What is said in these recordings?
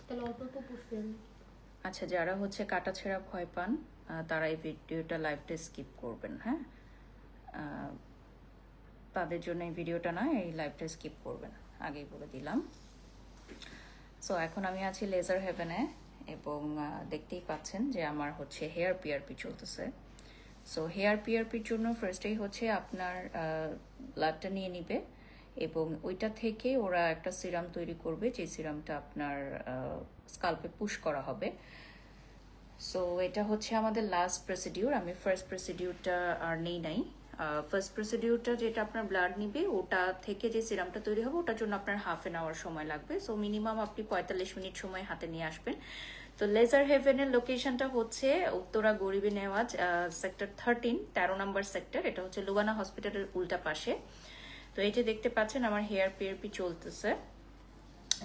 তাহলে অল্প অল্প পুষবেন। আচ্ছা, যারা হচ্ছে কাটা ছেঁড়া ভয় পান তারা এই ভিডিওটা লাইভটা স্কিপ করবেন, হ্যাঁ? তাদের জন্য এই ভিডিওটা না, এই লাইভটা স্কিপ করবেন, আগেই বলে দিলাম। সো এখন আমি আছি লেজার হেভেনে এবং দেখতেই পাচ্ছেন যে আমার হচ্ছে হেয়ার পিআরপি চলতেছে। সো হেয়ার পিআরপির জন্য ফার্স্টেই হচ্ছে আপনার ব্লাডটা নিয়ে নিবে এবং ওইটা থেকে ওরা একটা সিরাম তৈরি করবে, যে সিরামটা আপনার স্কাল্পে পুশ করা হবে। সো এটা হচ্ছে আমাদের লাস্ট প্রসিডিউর। আমি ফার্স্ট প্রসিডিউরটা আর নেই নাই। ফার্স্ট প্রসিডিউরটা যেটা আপনার ব্লাড নিবে, ওটা থেকে যে সিরামটা তৈরি হবে ওটার জন্য আপনার হাফ অ্যান আওয়ার সময় লাগবে। সো মিনিমাম আপনি 45 মিনিট সময় হাতে নিয়ে আসবেন। তো লেজার হেভেনের লোকেশনটা হচ্ছে উত্তরা গরিবী নেওয়াজ, সেক্টর 13 নম্বর সেক্টর। এটা হচ্ছে লুবানা হসপিটালের উল্টা পাশে। তো এই যে দেখতে পাচ্ছেন আমার হেয়ার পিআরপি চলতেছে।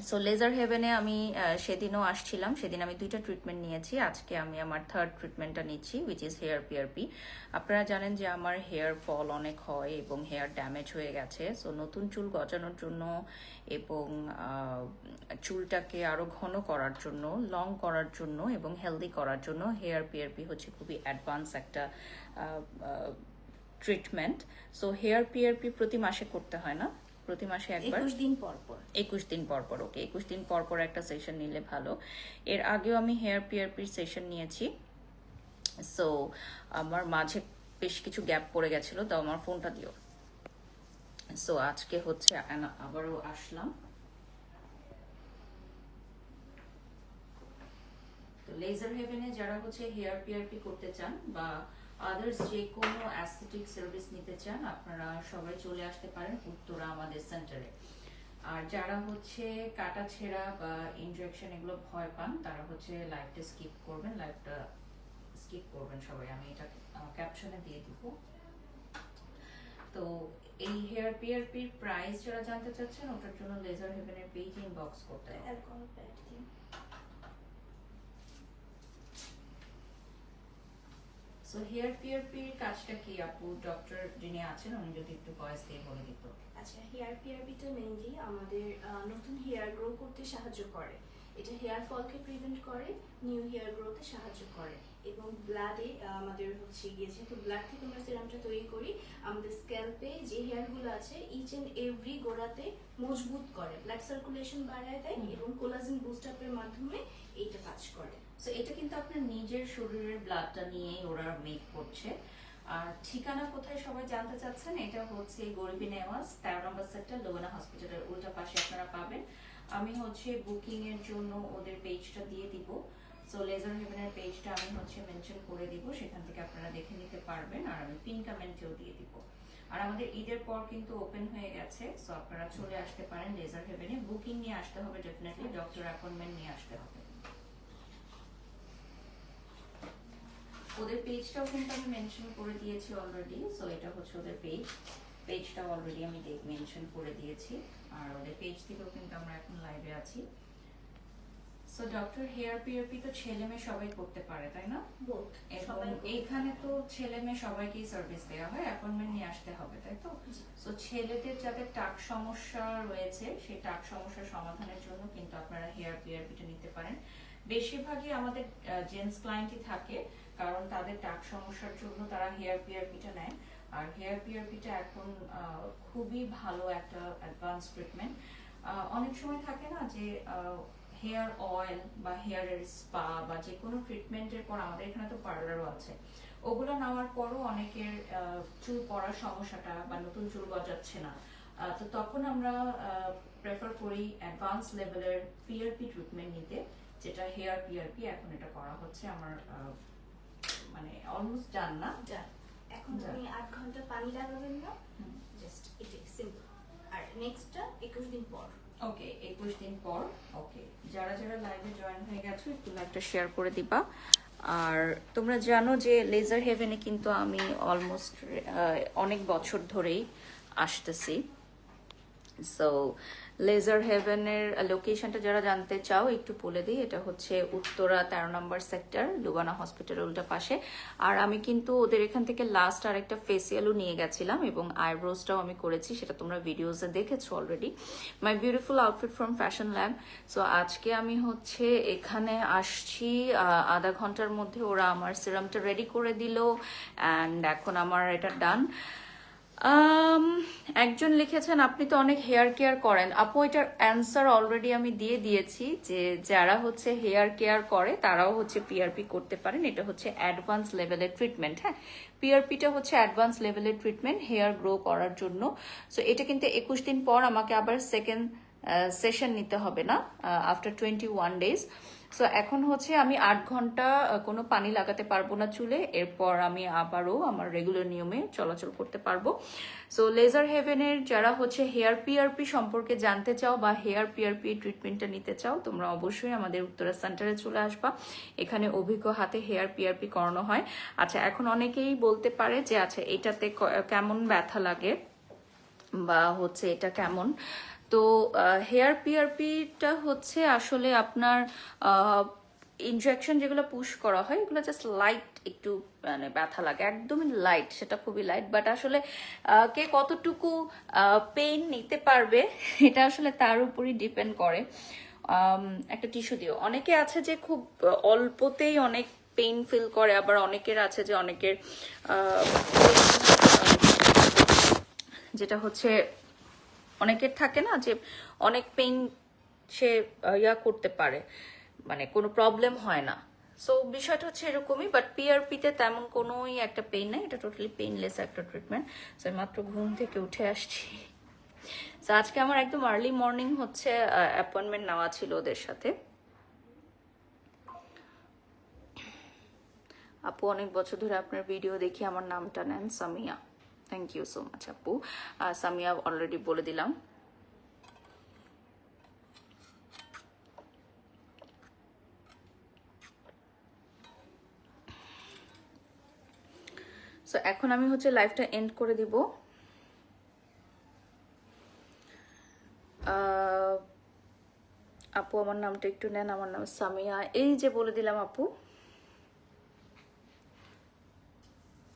সো লেজার হেভেনে আমি সেদিনও আসছিলাম, সেদিন আমি 2টা ট্রিটমেন্ট নিয়েছি। আজকে আমি আমার 3rd ট্রিটমেন্টটা নিচ্ছি, উইচ ইজ হেয়ার পিআরপি। আপনারা জানেন যে আমার হেয়ার ফল অনেক হয় এবং হেয়ার ড্যামেজ হয়ে গেছে। সো নতুন চুল গজানোর জন্য এবং চুলটাকে আরও ঘন করার জন্য, লং করার জন্য এবং হেলদি করার জন্য হেয়ার পিআরপি হচ্ছে খুবই অ্যাডভান্স একটা ট্রিটমেন্ট। সো হেয়ার পিআরপি প্রতি মাসে করতে হয় না, প্রতি মাসে একবার 21 দিন পর পর। 21 দিন পর পর। ওকে, 21 দিন পর পর একটা সেশন নিলে ভালো। এর আগেও আমি হেয়ার পিআরপির সেশন নিয়েছি। সো আমার মাঝে বেশ কিছু গ্যাপ পড়ে গেছিল, তো আমার ফোনটা দিও। সো আজকে হচ্ছে আবারও আসলাম। তো লেজার হেভেনে যারা হচ্ছে হেয়ার পিআরপি করতে চান বা আদার্স যে কোনো অ্যাস্থেটিক সার্ভিস নিতে চান, আপনারা সবাই চলে আসতে পারেন উত্তরা আমাদের সেন্টারে। আর যারা হচ্ছে কাটা ছেঁড়া বা ইনজেকশন এগুলো ভয় পান, তারা হচ্ছে লাইভটা স্কিপ করবেন, লাইভটা স্কিপ করবেন সবাই। আমি এটা ক্যাপশনে দিয়ে দিব। তো এই হেয়ার পিআরপির প্রাইস যারা জানতে চাচ্ছেন, ওটার জন্য লেজার হেভেনের পেজ ইনবক্স করতে হবে। সো হেয়ার পিআরপির কাজটা কি আপু? ডক্টর যিনি আছেন উনি যদি একটু ভয়েস দিয়ে বলে দিত। আচ্ছা, হেয়ার পিআরপিটা মেইনলি আমাদের নতুন হেয়ার গ্রো করতে সাহায্য করে। এটা হেয়ার ফলকে প্রিভেন্ট করে, নিউ হেয়ার গ্রোতে সাহায্য করে এবং ব্লাডে আমাদের হচ্ছে গিয়ে যেহেতু ব্লাড থেকে আমরা সিরামটা তৈরি করি, আমাদের স্ক্যাল্পে যে হেয়ারগুলো আছে ইচ এন্ড এভরি গোড়াতে মজবুত করে, ব্লাড সার্কুলেশন বাড়ায় দেয় এবং কোলাজেন বুস্ট আপের মাধ্যমে এইটা কাজ করে। সো এটা কিন্তু আপনার নিজের শরীরের ব্লাডটা নিয়েই ওরা মেক করছে। আর ঠিকানা কোথায় সবাই জানতে চাচ্ছেন, এটা হচ্ছে গরিবী নেওয়াজ 13 নম্বর সেক্টর, লোবানা হসপিটালের উল্টা পাশে আপনারা পাবেন। আমি হচ্ছে বুকিং এর জন্য ওদের পেজটা দিয়ে দিব। সো লেজার হেভেনের পেজটা আমি হচ্ছে মেনশন করে দিব, সেখান থেকে আপনারা দেখে নিতে পারবেন। আর আমি পিন কমেন্টেও দিয়ে দিব। আর আমাদের ঈদের পর কিন্তু ওপেন হয়ে গেছে, সো আপনারা চলে আসতে পারেন লেজার হেভেনে। বুকিং নিয়ে আসতে হবে ডেফিনেটলি, ডক্টর অ্যাপয়েন্টমেন্ট নিয়ে আসতে হবে। ওদের পেজটাও কিন্তু আমি মেনশন করে দিয়েছি অলরেডি। সো এটা হচ্ছে ওদের পেজটা অলরেডি আমি মেনশন করে দিয়েছি। আর ওদের পেজ থেকেও কিন্তু আমরা এখন লাইভে আছি। সো ডক্টর হেয়ার পিআরপি তো ছেলে মেয়ে সবাই করতে পারে, তাই না? এবং এইখানে তো ছেলে মেয়ে সবাইকেই সার্ভিস দেওয়া হয়, অ্যাপয়েন্টমেন্ট নিয়ে আসতে হবে, তাই তো? সো ছেলেদের যাদের টাক সমস্যা রয়েছে, সেই টাক সমস্যার সমাধানের জন্য কিন্তু আপনারা হেয়ার পিআরপিটা নিতে পারেন। বেশিরভাগই আমাদের জেন্টস ক্লায়েন্টই থাকে, কারণ তাদের টাক সমস্যার জন্য তারা হেয়ার পিআরপিটা নেয়। আর হেয়ার পিআরপিটা এখন খুবই ভালো একটা অ্যাডভান্স ট্রিটমেন্ট। অনেক সময় থাকে না যে হেয়ার অয়েল বা হেয়ারের স্পা বা যে কোনো ট্রিটমেন্টের পর, আমাদের এখানে তো পার্লারও আছে, ওগুলো নেওয়ার পরও অনেকের চুল পড়ার সমস্যাটা বা নতুন চুল গজাচ্ছে না। তো তখন আমরা প্রেফার করি অ্যাডভান্স লেভেলের পিআরপি ট্রিটমেন্ট নিতে, যেটা হেয়ার পিআরপি। এখন এটা করা হচ্ছে আমার মানে অলমোস্ট ডান না? এখন আপনি 8 ঘন্টা পানি লাগাবেন না, জাস্ট এটাই সিম্পল। আর নেক্সটটা 21 দিন পর। ওকে, 21 দিন পর। ওকে, যারা যারা লাইভে জয়েন হয়ে গেছো একটু লাইভটা শেয়ার করে দিবা। আর তোমরা জানো যে লেজার হেভেনে কিন্তু আমি অলমোস্ট অনেক বছর ধরেই আসতেছি। সো লেজার হেভেনের লোকেশনটা যারা জানতে চাও একটু বলে দিই, এটা হচ্ছে উত্তরা 13 নম্বর সেক্টর, লুবানা হসপিটালের উল্টা পাশে। আর আমি কিন্তু ওদের এখান থেকে লাস্ট আরেকটা ফেসিয়ালও নিয়ে গেছিলাম এবং আইব্রোজটাও আমি করেছি, সেটা তোমরা ভিডিওসে দেখেছো already. My beautiful outfit from fashion lab. So আজকে আমি হচ্ছে এখানে আসছি, আধা ঘন্টার মধ্যে ওরা আমার সিরামটা রেডি করে দিল অ্যান্ড এখন আমার এটা ডান। একজন লিখেছেন আপনি তো অনেক হেয়ার কেয়ার করেন আপু, এটার অ্যান্সার অলরেডি আমি দিয়ে দিয়েছি যে যারা হচ্ছে হেয়ার কেয়ার করে তারাও হচ্ছে পিআরপি করতে পারেন। এটা হচ্ছে অ্যাডভান্স লেভেলের ট্রিটমেন্ট। হ্যাঁ, পিআরপিটা হচ্ছে অ্যাডভান্স লেভেলের ট্রিটমেন্ট হেয়ার গ্রো করার জন্য। সো এটা কিন্তু 21 দিন পর আমাকে আবার সেকেন্ড সেশন নিতে হবে না, আফটার 21 ডেজ। সো এখন হচ্ছে আমি 8 ঘন্টা কোনো পানি লাগাতে পারবো না চুলে, এরপর আমি আবারও আমার রেগুলার নিয়মে চলাচল করতে পারবো। সো লেজার হেভেনের যারা হচ্ছে হেয়ার পিআরপি সম্পর্কে জানতে চাও বা হেয়ার পিআরপি ট্রিটমেন্টটা নিতে চাও, তোমরা অবশ্যই আমাদের উত্তরা সেন্টারে চলে আসবা। এখানে অভিজ্ঞ হাতে হেয়ার পিআরপি করানো হয়। আচ্ছা, এখন অনেকেই বলতে পারে যে আচ্ছা এটাতে কেমন ব্যথা লাগে বা হচ্ছে এটা কেমন। তো হেয়ার পিআরপিটা হচ্ছে আসলে আপনার ইনজেকশন যেগুলো পুশ করা হয় এগুলো জাস্ট লাইট একটু মানে ব্যথা লাগে, একদমই লাইট, সেটা খুবই লাইট। বাট আসলে কে কতটুকু পেইন নিতে পারবে এটা আসলে তার উপরই ডিপেন্ড করে। একটা টিস্যু দিও, অনেকে আছে যে খুব অল্পতেই অনেক পেইন ফিল করে, আবার অনেকের আছে যে অনেকের যেটা হচ্ছে অনেকের থাকে না যে অনেক পেইন সে ইয়া করতে পারে, মানে কোনো প্রবলেম হয় না। সো বিষয়টা হচ্ছে এরকমই, বাট পিআরপিতে তেমন কোনোই একটা পেইন নাই, এটা টোটালি পেইনলেস একটা ট্রিটমেন্ট। সো মাত্র ঘুম থেকে উঠে আসছি। সো আজকে আমার একদম আর্লি মর্নিং হচ্ছে অ্যাপয়েন্টমেন্ট নেওয়া ছিল ওদের সাথে। আপু অনেক বছর ধরে আপনার ভিডিও দেখি, আমার নামটা নেন Samiya. Thank you so much আপু। সামিয়া অলরেডি বলে দিলাম। সো এখন আমি হচ্ছে লাইভটা এন্ড করে দিব। আপু আমার নামটা একটু নেন, আমার নাম সামিয়া, এই যে বলে দিলাম আপু।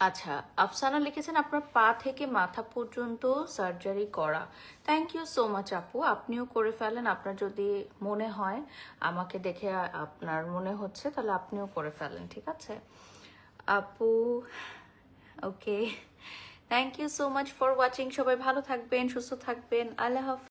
আচ্ছা, আফসানা লিখেছেন আপনার পা থেকে মাথা পর্যন্ত সার্জারি করা। থ্যাংক ইউ সো মাচ আপু, আপনিও করে ফেলেন। আপনার যদি মনে হয় আমাকে দেখে আপনার মনে হচ্ছে তাহলে আপনিও করে ফেলেন, ঠিক আছে আপু? Okay, thank you so much for watching. সবাই ভালো থাকবেন, সুস্থ থাকবেন। আল্লাহ হাফেজ।